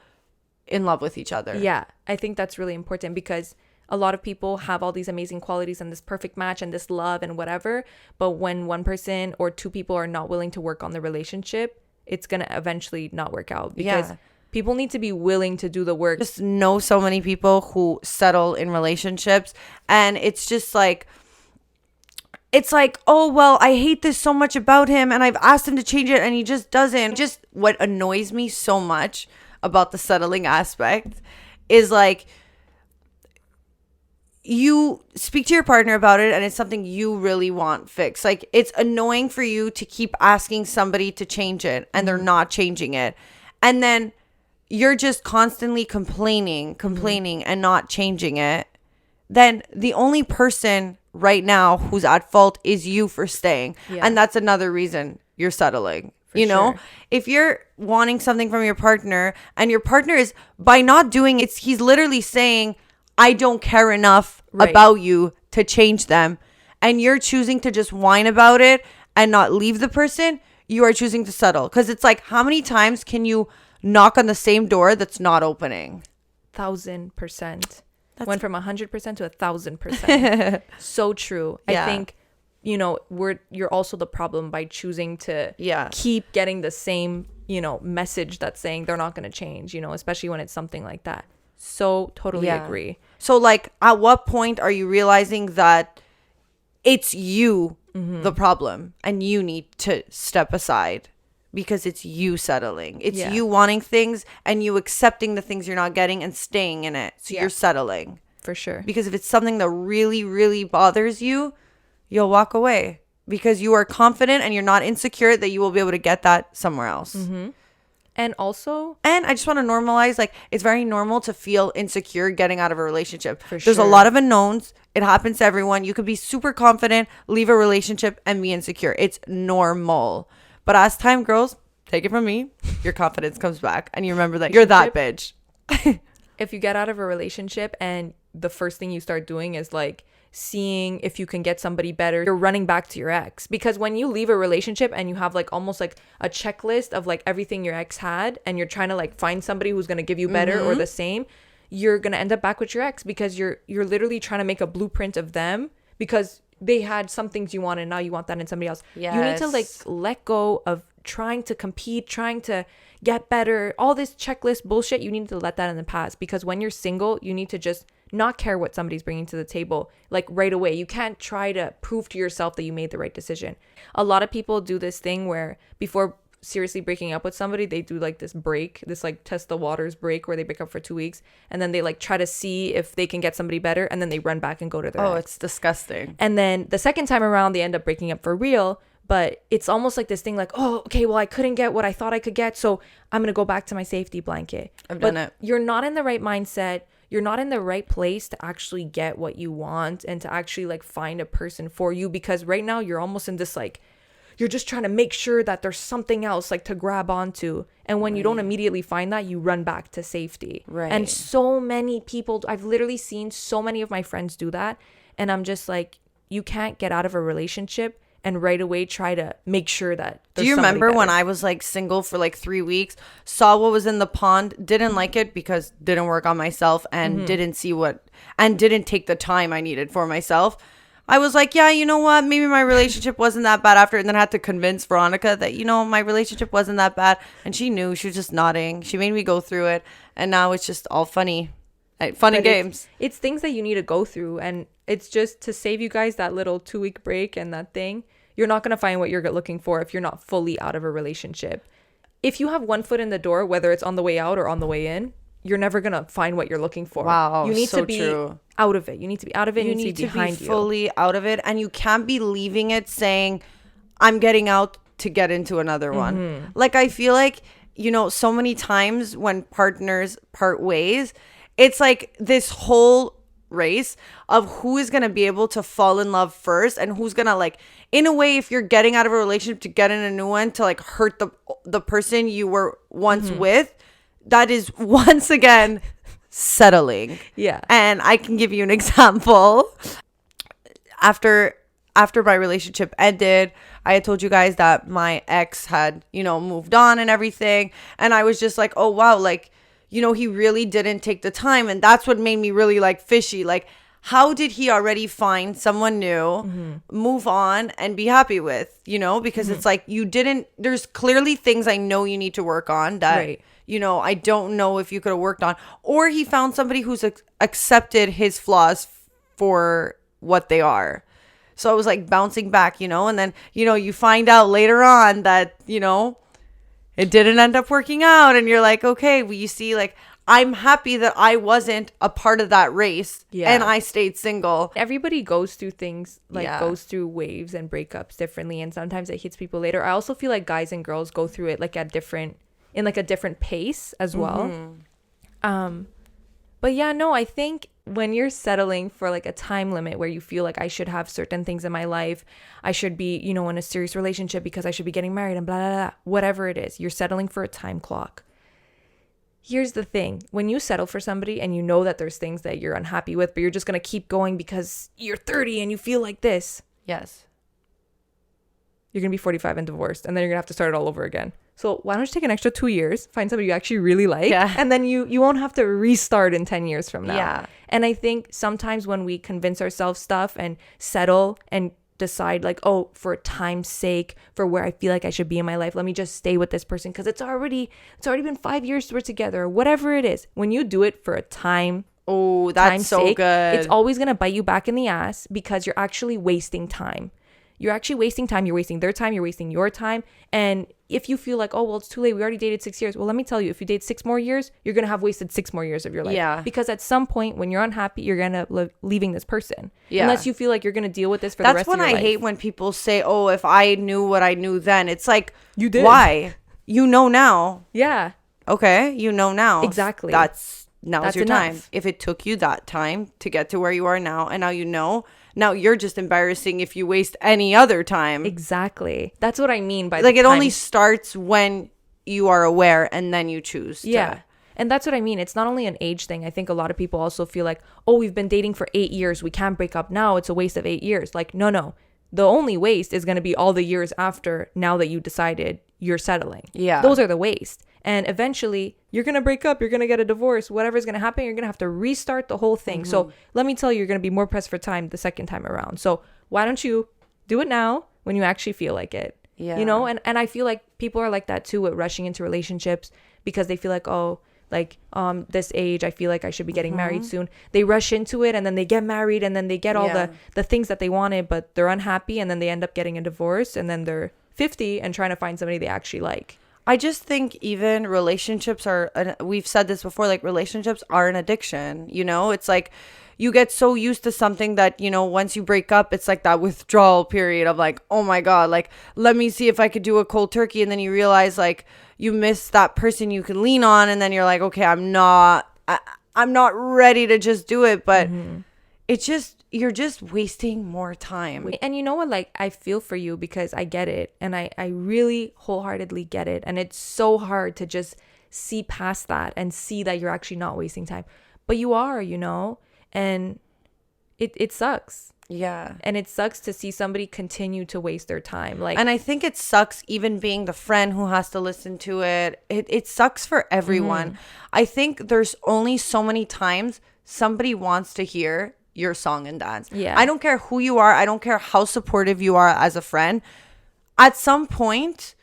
in love with each other. Yeah. I think that's really important because a lot of people have all these amazing qualities and this perfect match and this love and whatever. But when one person or two people are not willing to work on the relationship, it's going to eventually not work out because people need to be willing to do the work. Just know so many people who settle in relationships and it's just like, it's like, oh, well, I hate this so much about him and I've asked him to change it and he just doesn't. Just what annoys me so much about the settling aspect is like, you speak to your partner about it and it's something you really want fixed. Like it's annoying for you to keep asking somebody to change it and they're not changing it. And then you're just constantly complaining and not changing it. Then the only person right now who's at fault is you for staying. And that's another reason you're settling. You know, if you're wanting something from your partner and your partner is, by not doing it, he's literally saying, I don't care enough about you to change them. And you're choosing to just whine about it and not leave the person, you are choosing to settle. Because it's like, how many times can you knock on the same door that's not opening. 1,000%. Went from 100% to 1,000%. So true. Yeah. I think, you know, you're also the problem by choosing to Yeah. keep getting the same, you know, message that's saying they're not going to change, you know, especially when it's something like that. So totally agree. So like, at what point are you realizing that it's you, the problem, and you need to step aside because it's you settling. It's you wanting things and you accepting the things you're not getting and staying in it. So you're settling. For sure. Because if it's something that really, really bothers you, you'll walk away because you are confident and you're not insecure that you will be able to get that somewhere else. And also, and I just want to normalize, like, it's very normal to feel insecure getting out of a relationship. For There's a sure. lot of unknowns. It happens to everyone. You could be super confident, leave a relationship, and be insecure. It's normal. But as time grows, take it from me, your confidence comes back. And you remember that you're that bitch. if you get out of a relationship and the first thing you start doing is like seeing if you can get somebody better, you're running back to your ex. Because when you leave a relationship and you have like almost like a checklist of like everything your ex had, and you're trying to like find somebody who's going to give you better or the same, you're going to end up back with your ex because you're literally trying to make a blueprint of them because they had some things you want and now you want that in somebody else. You need to like let go of trying to compete, trying to get better, all this checklist bullshit. You need to let that in the past, because when you're single, you need to just not care what somebody's bringing to the table, like right away. You can't try to prove to yourself that you made the right decision. A lot of people do this thing where before seriously breaking up with somebody, they do like this break, this like test the waters break where they break up for 2 weeks and then they like try to see if they can get somebody better, and then they run back and go to their ex. It's disgusting. And then the second time around they end up breaking up for real. But it's almost like this thing like, oh, okay, well, I couldn't get what I thought I could get, so I'm going to go back to my safety blanket. I've done it. You're not in the right mindset. You're not in the right place to actually get what you want and to actually like find a person for you, because right now you're almost in this like, you're just trying to make sure that there's something else like to grab onto. And when you don't immediately find that, you run back to safety. Right. And so many people, I've literally seen so many of my friends do that. And I'm just like, you can't get out of a relationship and right away try to make sure that do you remember when I was like single for like 3 weeks, saw what was in the pond, didn't like it because didn't work on myself and didn't see and didn't take the time I needed for myself. I was like, yeah, you know what? Maybe my relationship wasn't that bad after. And then I had to convince Veronica that, you know, my relationship wasn't that bad. And she knew. She was just nodding. She made me go through it. And now it's just all funny. Fun and games. It's things that you need to go through. And it's just to save you guys that little 2-week break and that thing. You're not going to find what you're looking for if you're not fully out of a relationship. If you have one foot in the door, whether it's on the way out or on the way in, you're never going to find what you're looking for. Wow, you need so to be true. out of it. You need to be out of it. You and need to behind be you. fully out of it. And you can't be leaving it saying, I'm getting out to get into another one. Like, I feel like, you know, so many times when partners part ways, it's like this whole race of who is going to be able to fall in love first, and who's going to, like, in a way, if you're getting out of a relationship to get in a new one, to like hurt the person you were once with, that is once again settling. Yeah. And I can give you an example. After my relationship ended, I had told you guys that my ex had, you know, moved on and everything, and I was just like, oh wow, like, you know, he really didn't take the time. And that's what made me really like fishy. Like, how did he already find someone new, move on, and be happy with, you know? Because it's like, there's clearly things I know you need to work on that, you know, I don't know if you could have worked on. Or he found somebody who's accepted his flaws for what they are. So I was like bouncing back, you know? And then, you know, you find out later on that, you know, it didn't end up working out, and you're like, okay, well, you see, like, I'm happy that I wasn't a part of that race, and I stayed single. Everybody goes through things, like, goes through waves and breakups differently, and sometimes it hits people later. I also feel like guys and girls go through it, like, in like a different pace as well. But yeah, no, I think when you're settling for like a time limit where you feel like I should have certain things in my life, I should be, you know, in a serious relationship because I should be getting married and blah, blah, blah, whatever it is, you're settling for a time clock. Here's the thing. When you settle for somebody and you know that there's things that you're unhappy with, but you're just going to keep going because you're 30 and you feel like this. Yes. you're going to be 45 and divorced, and then you're going to have to start it all over again. So why don't you take an extra 2 years, find somebody you actually really like, and then you won't have to restart in 10 years from now. Yeah. And I think sometimes when we convince ourselves stuff and settle and decide like, oh, for time's sake, for where I feel like I should be in my life, let me just stay with this person because it's already been 5 years we're together, or whatever it is. When you do it for a time, that's so good. It's always going to bite you back in the ass because you're actually wasting time. You're actually wasting time. You're wasting their time. You're wasting your time. And if you feel like, oh, well, it's too late. We already dated 6 years. Well, let me tell you, if you date 6 more years, you're going to have wasted 6 more years of your life. Yeah. Because at some point when you're unhappy, you're going to leaving this person. Yeah. Unless you feel like you're going to deal with this for the rest of your life. That's when I hate when people say, oh, if I knew what I knew then. It's like, you did. Why? You know now. Yeah. Okay. You know now. Exactly. Now's your enough. time. If it took you that time to get to where you are now, and now you know, now you're just embarrassing if you waste any other time. Exactly. That's what I mean by like it only starts when you are aware and then you choose to. Yeah. And that's what I mean. It's not only an age thing. I think a lot of people also feel like, oh, we've been dating for 8 years. We can't break up now. It's a waste of 8 years. Like, no. The only waste is going to be all the years after, now that you decided you're settling. Yeah. Those are the waste. And eventually you're going to break up. You're going to get a divorce. Whatever's going to happen, you're going to have to restart the whole thing. Mm-hmm. So let me tell you, you're going to be more pressed for time the second time around. So why don't you do it now when you actually feel like it? Yeah. You know, and I feel like people are like that too with rushing into relationships because they feel like, oh, like this age, I feel like I should be getting married soon. They rush into it and then they get married and then they get all the things that they wanted, but they're unhappy, and then they end up getting a divorce, and then they're 50 and trying to find somebody they actually like. I just think even relationships we've said this before, like relationships are an addiction, you know? It's like you get so used to something that, you know, once you break up, it's like that withdrawal period of like, oh my God, like, let me see if I could do a cold turkey. And then you realize like you miss that person you can lean on. And then you're like, okay, I'm not ready to just do it. But it's just, you're just wasting more time. And you know what, like, I feel for you because I get it, and I really wholeheartedly get it, and it's so hard to just see past that and see that you're actually not wasting time, but you are, you know, and it sucks. Yeah. And it sucks to see somebody continue to waste their time. Like, and I think it sucks even being the friend who has to listen to it. It sucks for everyone. I think there's only so many times somebody wants to hear your song and dance. Yeah. I don't care who you are. I don't care how supportive you are as a friend. At some point,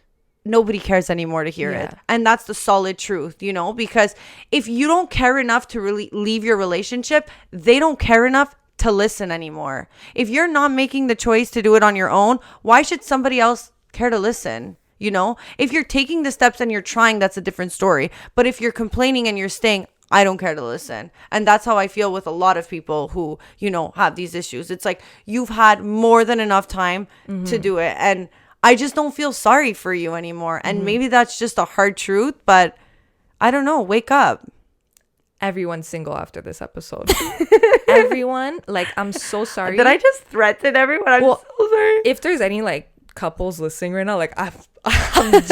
nobody cares anymore to hear it. And that's the solid truth, you know, because if you don't care enough to really leave your relationship, they don't care enough to listen anymore. If you're not making the choice to do it on your own, why should somebody else care to listen? You know, if you're taking the steps and you're trying, that's a different story. But if you're complaining and you're staying, I don't care to listen. And that's how I feel with a lot of people who, you know, have these issues. It's like you've had more than enough time to do it. And I just don't feel sorry for you anymore. And maybe that's just a hard truth, but I don't know. Wake up. Everyone's single after this episode. Everyone, like, I'm so sorry. Did I just threaten everyone? I'm so sorry. If there's any like couples listening right now, like, I'm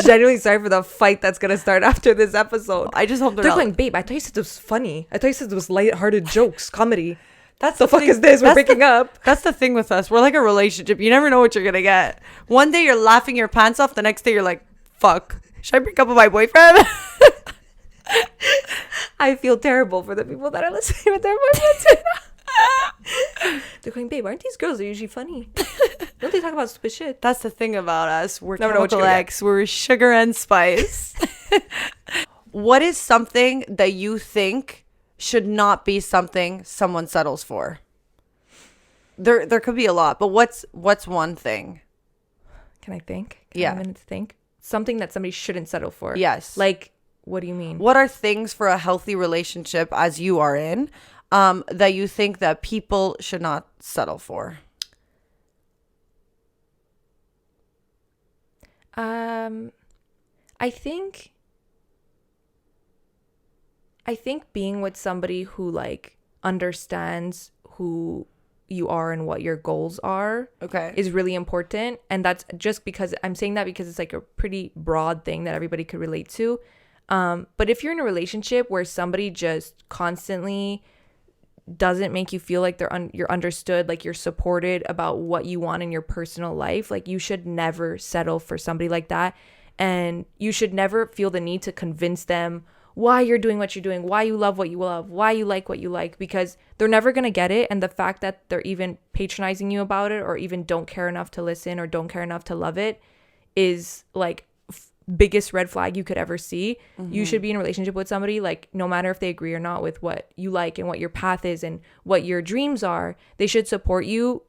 genuinely sorry for the fight that's gonna start after this episode. I just hope they're going, babe, I thought you said it was funny. I thought you said it was lighthearted jokes, comedy. That's the fuck is this? We're breaking up. That's the thing with us. We're like a relationship. You never know what you're gonna get. One day you're laughing your pants off. The next day you're like, fuck, should I break up with my boyfriend? I feel terrible for the people that are listening with their boyfriends. They're going, babe, aren't these girls are usually funny? Don't they talk about stupid shit? That's the thing about us. We're chemical X. We're sugar and spice. What is something that you think should not be something someone settles for? There could be a lot, but what's one thing? Can I think? Yeah. I have a minute to think. Something that somebody shouldn't settle for. Yes. Like, what do you mean? What are things for a healthy relationship as you are in that you think that people should not settle for? I think being with somebody who like understands who you are and what your goals are is really important. And that's just because I'm saying that because it's like a pretty broad thing that everybody could relate to. But if you're in a relationship where somebody just constantly doesn't make you feel like you're understood, like you're supported about what you want in your personal life, like you should never settle for somebody like that. And you should never feel the need to convince them why you're doing what you're doing, why you love what you love, why you like what you like, because they're never going to get it. And the fact that they're even patronizing you about it, or even don't care enough to listen, or don't care enough to love it, is like biggest red flag you could ever see. You should be in a relationship with somebody, like no matter if they agree or not with what you like and what your path is and what your dreams are, they should support you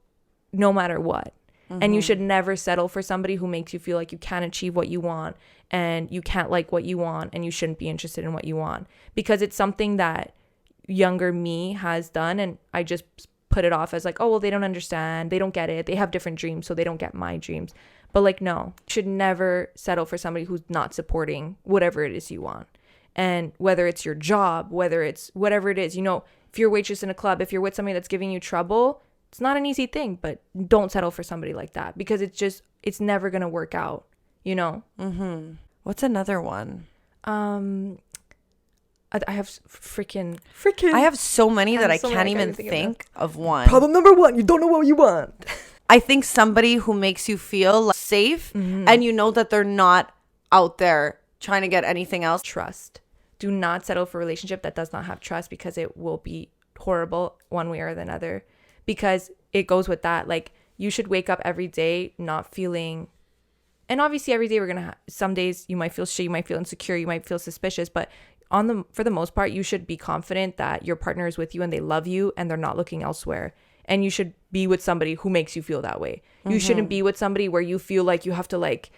no matter what. And you should never settle for somebody who makes you feel like you can't achieve what you want, and you can't like what you want, and you shouldn't be interested in what you want, because it's something that younger me has done, and I just put it off as like, oh well, they don't understand, they don't get it, they have different dreams, so they don't get my dreams. But like, no, you should never settle for somebody who's not supporting whatever it is you want. And whether it's your job, whether it's whatever it is, you know, if you're a waitress in a club, if you're with somebody that's giving you trouble, it's not an easy thing, but don't settle for somebody like that, because it's never going to work out, you know? What's another one? I have freaking. I have so many that I so can't many even think of one. Problem number one, you don't know what you want. I think somebody who makes you feel safe, and you know that they're not out there trying to get anything else. Trust. Do not settle for a relationship that does not have trust, because it will be horrible one way or another. Because it goes with that. Like, you should wake up every day not feeling, and obviously every day we're gonna some days you might feel shit, you might feel insecure, you might feel suspicious, but for the most part, you should be confident that your partner is with you and they love you and they're not looking elsewhere. And you should be with somebody who makes you feel that way. You shouldn't be with somebody where you feel like you have to like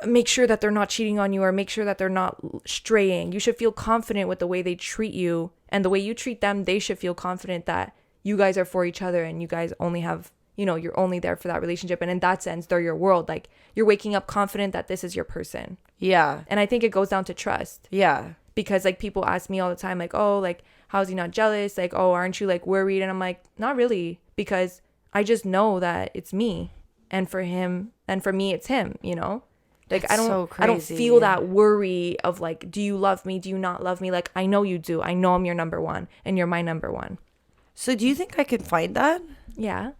make sure that they're not cheating on you, or make sure that they're not straying. You should feel confident with the way they treat you, and the way you treat them, they should feel confident that you guys are for each other, and you guys only have, you know, you're only there for that relationship. And in that sense, they're your world. Like, you're waking up confident that this is your person. Yeah. And I think it goes down to trust. Yeah. Because like people ask me all the time, like, oh, like, how's he not jealous? Like, oh, aren't you like worried? And I'm like, not really, because I just know that it's me, and for him, and for me, it's him, you know? Like, That's so I don't crazy. feel that worry of like, do you love me? Do you not love me? Like, I know you do. I know I'm your number one, and you're my number one. So do you think I could find that? Yeah.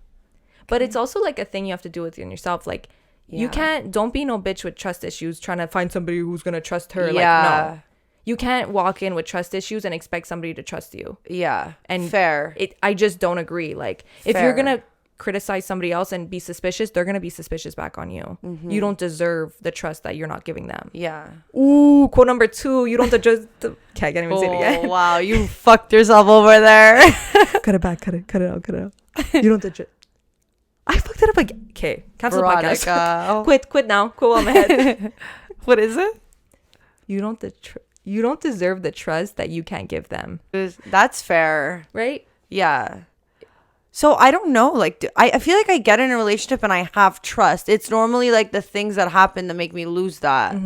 But it's also like a thing you have to do within yourself. Like, you don't be no bitch with trust issues trying to find somebody who's going to trust her. Yeah. Like, no. You can't walk in with trust issues and expect somebody to trust you. Yeah. And fair. I just don't agree. Like, if you're going to criticize somebody else and be suspicious, they're going to be suspicious back on you. You don't deserve the trust that you're not giving them. Yeah. Ooh, quote number 2, you don't deserve okay, I can't even say it again. Wow, you fucked yourself over there. Cut it back, cut it out. You don't deserve. I fucked it up again. Okay, cancel the podcast. Quit now. Quit on my head. What is it? You don't deserve the trust that you can't give them. That's fair. Right? Yeah. So I don't know. Like, I feel like I get in a relationship and I have trust. It's normally like the things that happen that make me lose that.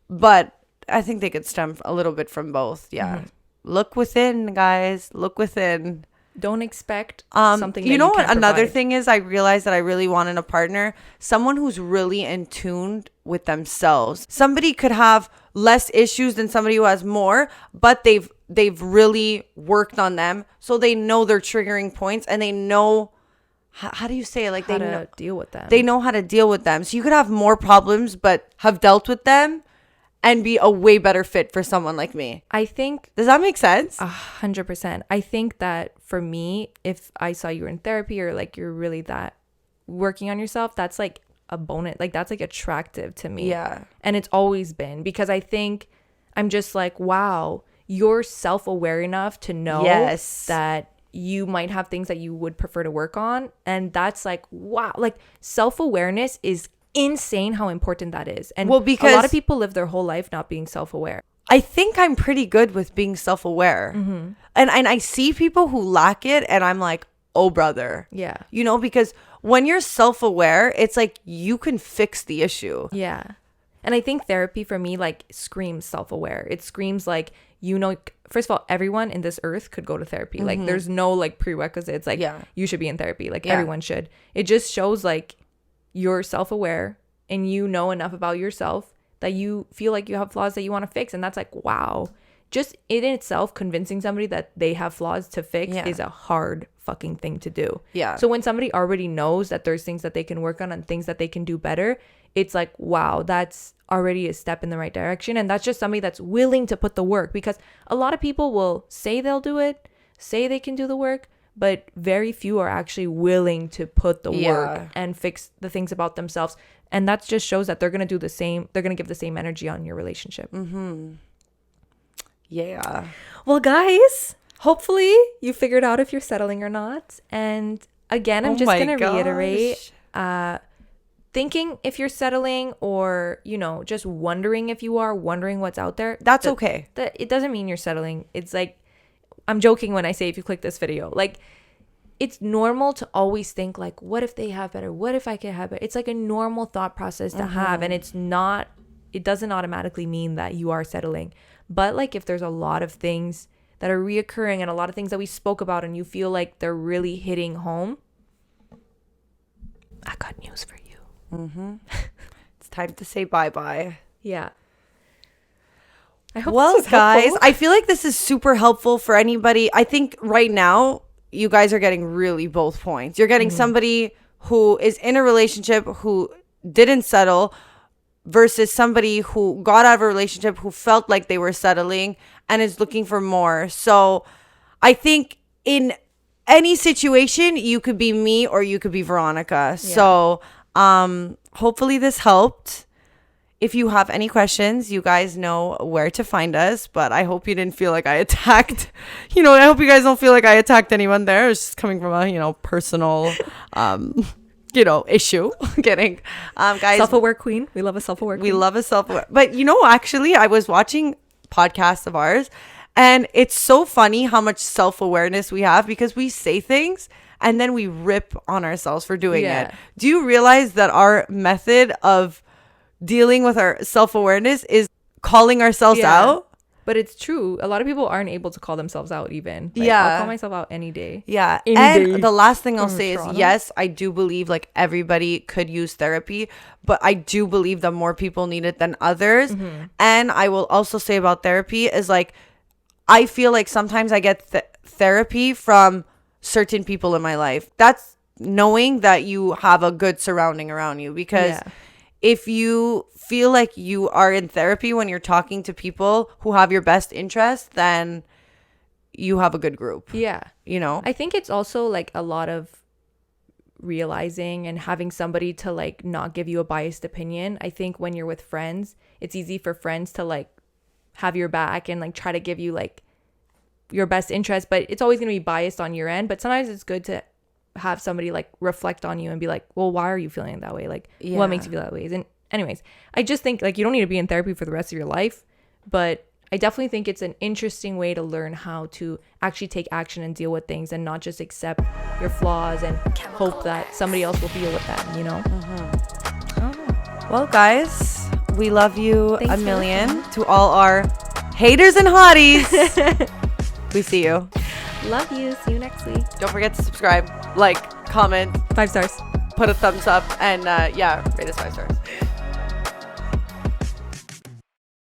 But I think they could stem a little bit from both. Yeah. Look within, guys. Look within. Don't expect something. You know what? Another provide. thing is, I realized that I really want in a partner someone who's really in tune with themselves. Somebody could have less issues than somebody who has more, but they've really worked on them, so they know their triggering points, and they know how do you say it? Like, how they to know, deal with them. They know how to deal with them. So you could have more problems, but have dealt with them and be a way better fit for someone like me. I think. Does that make sense? 100%. I think that for me, if I saw you in therapy, or like you're really that working on yourself, that's like a bonus. Like, that's like attractive to me. Yeah. And it's always been, because I think I'm just like, wow, you're self-aware enough to know that you might have things that you would prefer to work on. And that's like, wow, like self-awareness is insane how important that is. And because a lot of people live their whole life not being self-aware. I think I'm pretty good with being self-aware. And I see people who lack it, and I'm like, oh, brother. Yeah. You know, because when you're self-aware, it's like you can fix the issue. Yeah. And I think therapy for me, like, screams self-aware. It screams like, you know, first of all, everyone in this earth could go to therapy. Like, there's no like prerequisites. Like, you should be in therapy. Like, everyone should. It just shows like you're self-aware and you know enough about yourself that you feel like you have flaws that you want to fix. And that's like, wow, just in itself, convincing somebody that they have flaws to fix Yeah. is a hard fucking thing to do. Yeah. So when somebody already knows that there's things that they can work on and things that they can do better, it's like, wow, that's already a step in the right direction. And that's just somebody that's willing to put the work, because a lot of people will say they'll do it, say they can do the work, but very few are actually willing to put the work and fix the things about themselves. And that just shows that they're going to do the same. They're going to give the same energy on your relationship. Yeah. Well, guys, hopefully you figured out if you're settling or not. And again, I'm just going to reiterate, thinking if you're settling, or, you know, just wondering if you are, wondering what's out there. That's okay. It doesn't mean you're settling. It's like, I'm joking when I say if you click this video, like, it's normal to always think like, what if they have better? What if I could have better? It's like a normal thought process to have. And it doesn't automatically mean that you are settling. But like, if there's a lot of things that are reoccurring and a lot of things that we spoke about and you feel like they're really hitting home, I got news for you. It's time to say bye-bye. Yeah. I hope Well, this is guys, helpful. I feel like this is super helpful for anybody. I think right now you guys are getting really both points. You're getting somebody who is in a relationship who didn't settle versus somebody who got out of a relationship who felt like they were settling and is looking for more. So I think in any situation, you could be me or you could be Veronica. Yeah. So hopefully this helped. If you have any questions, you guys know where to find us. But I hope you didn't feel like I attacked, I hope you guys don't feel like I attacked anyone there. It's just coming from a, personal, issue. Kidding. Guys. Self-aware queen. We love a self-aware queen. We love a self-aware. But, actually, I was watching podcasts of ours. And it's so funny how much self-awareness we have, because we say things and then we rip on ourselves for doing it. Do you realize that our method of dealing with our self-awareness is calling ourselves out? But it's true. A lot of people aren't able to call themselves out even. I'll call myself out any day. Yeah. Any day. The last thing I'll say Toronto. is, yes, I do believe like everybody could use therapy, but I do believe that more people need it than others. And I will also say about therapy is like, I feel like sometimes I get therapy from certain people in my life. That's knowing that you have a good surrounding around you, because if you feel like you are in therapy when you're talking to people who have your best interest, then you have a good group. Yeah. I think it's also like a lot of realizing and having somebody to like not give you a biased opinion. I think when you're with friends, it's easy for friends to like have your back and like try to give you like your best interest, but it's always going to be biased on your end. But sometimes it's good to have somebody like reflect on you and be like, well, why are you feeling that way? Like, what makes you feel that way? And anyways, I just think like you don't need to be in therapy for the rest of your life, but I definitely think it's an interesting way to learn how to actually take action and deal with things, and not just accept your flaws and hope that somebody else will deal with that, I don't know. Well, guys, we love you Thanks a for million. To all our haters and hotties, we see you. Love you. See you next week. Don't forget to subscribe, like, comment, 5 stars. put a thumbs up, and rate us 5 stars.